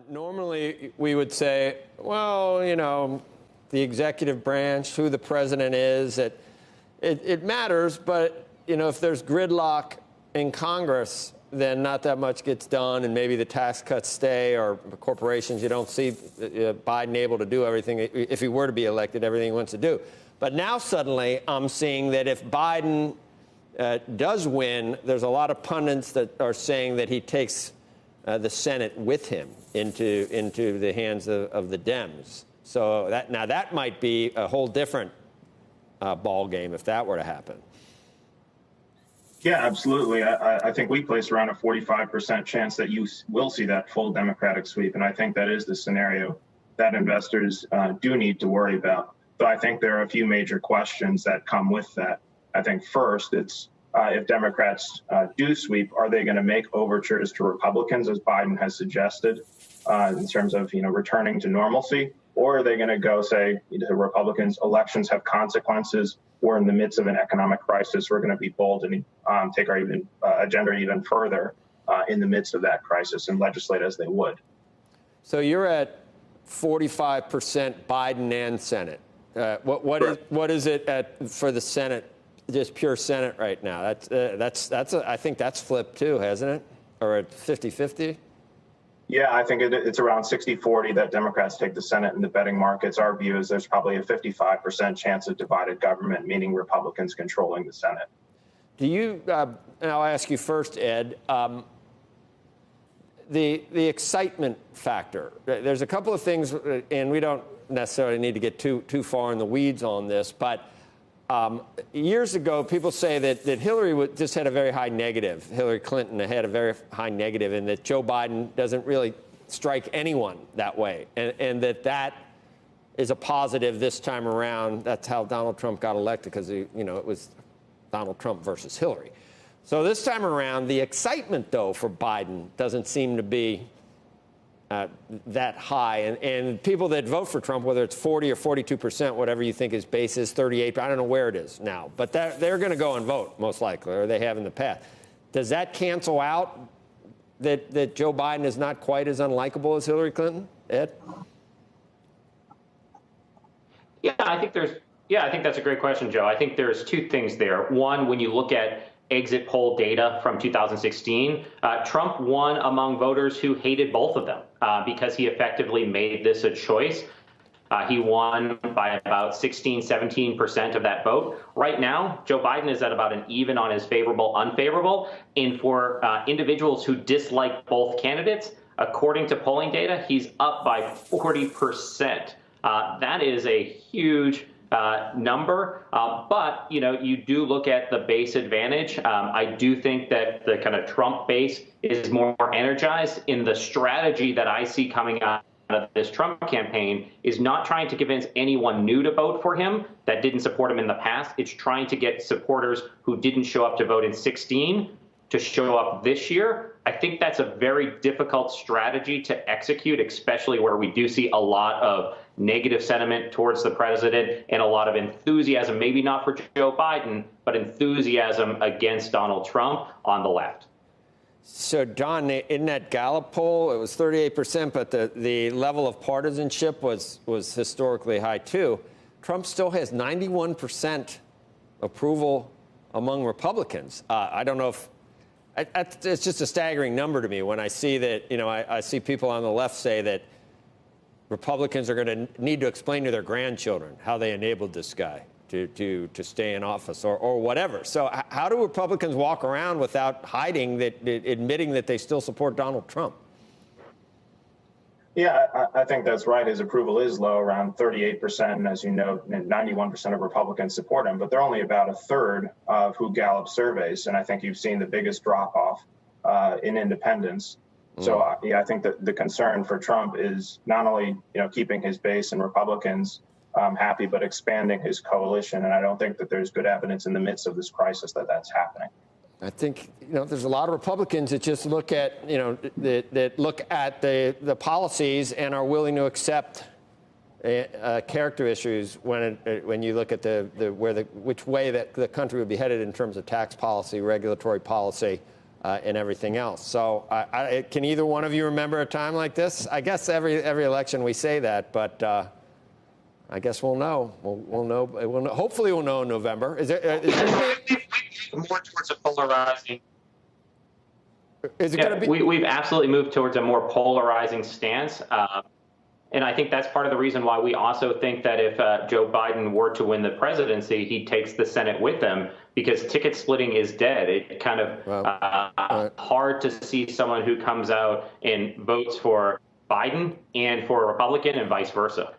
Normally, we would say, well, you know, the executive branch, who the president is, it matters. But, you know, if there's gridlock in Congress, then not that much gets done, and maybe the tax cuts stay, or corporations, you don't see Biden able to do everything. If he were to be elected, everything he wants to do. But now suddenly I'm seeing that if Biden does win, there's a lot of pundits that are saying that he takes the Senate with him into the hands of the Dems. So that might be a whole different ball game if that were to happen. Yeah, absolutely. I think we place around a 45% chance that you will see that full Democratic sweep, and I think that is the scenario that investors do need to worry about. So I think there are a few major questions that come with that. I think first, it's if Democrats do sweep, are they going to make overtures to Republicans, as Biden has suggested, in terms of returning to normalcy, or are they going to go say to Republicans, elections have consequences? We're in the midst of an economic crisis. We're going to be bold and take our agenda even further in the midst of that crisis and legislate as they would. So you're at 45% Biden and Senate. What is it for the Senate, just pure Senate right now? I think that's flipped too, hasn't it? Or at 50-50? Yeah, I think it's around 60-40 that Democrats take the Senate in the betting markets. Our view is there's probably a 55% chance of divided government, meaning Republicans controlling the Senate. Do you, and I'll ask you first, Ed, the excitement factor. There's a couple of things, and we don't necessarily need to get too far in the weeds on this, but years ago, people say that Hillary just had a very high negative. Hillary Clinton had a very high negative, and that Joe Biden doesn't really strike anyone that way, and that is a positive this time around. That's how Donald Trump got elected, because it was Donald Trump versus Hillary. So this time around, the excitement, though, for Biden doesn't seem to be that high. And people that vote for Trump, whether it's 40 or 42%, whatever you think his base is, 38, I don't know where it is now, but they're going to go and vote, most likely, or they have in the past. Does that cancel out that Joe Biden is not quite as unlikable as Hillary Clinton, Ed? I think that's a great question, Joe. I think there's two things there. One, when you look at exit poll data from 2016, Trump won among voters who hated both of them because he effectively made this a choice. He won by about 16-17% of that vote. Right now, Joe Biden is at about an even on his favorable, unfavorable. And for individuals who dislike both candidates, according to polling data, he's up by 40%. That is a huge number, but you do look at the base advantage. I do think that the kind of Trump base is more energized in the strategy that I see coming out of this Trump campaign is not trying to convince anyone new to vote for him that didn't support him in the past. It's trying to get supporters who didn't show up to vote in 2016 to show up this year. I think that's a very difficult strategy to execute, especially where we do see a lot of negative sentiment towards the president and a lot of enthusiasm, maybe not for Joe Biden, but enthusiasm against Donald Trump on the left. So, Don, in that Gallup poll, it was 38%, but the level of partisanship was historically high, too. Trump still has 91% approval among Republicans. I don't know if it's just a staggering number to me when I see that, I see people on the left say that Republicans are going to need to explain to their grandchildren how they enabled this guy to stay in office or whatever. So how do Republicans walk around without hiding admitting that they still support Donald Trump? Yeah, I think that's right. His approval is low, around 38%. And as you know, 91% of Republicans support him, but they're only about a third of who Gallup surveys. And I think you've seen the biggest drop off in independents. So, I think that the concern for Trump is not only, keeping his base and Republicans happy, but expanding his coalition. And I don't think that there's good evidence in the midst of this crisis that that's happening. I think, there's a lot of Republicans that just look at, that look at the policies and are willing to accept character issues when you look at which way that the country would be headed in terms of tax policy, regulatory policy. and everything else. So can either one of you remember a time like this? I guess every election we say that, but I guess we'll know. We'll know. Hopefully we'll know in November. Is there more towards a polarizing? Is it going to be? We've absolutely moved towards a more polarizing stance. And I think that's part of the reason why we also think that if Joe Biden were to win the presidency, he takes the Senate with him, because ticket splitting is dead. It kind of hard to see someone who comes out and votes for Biden and for a Republican and vice versa.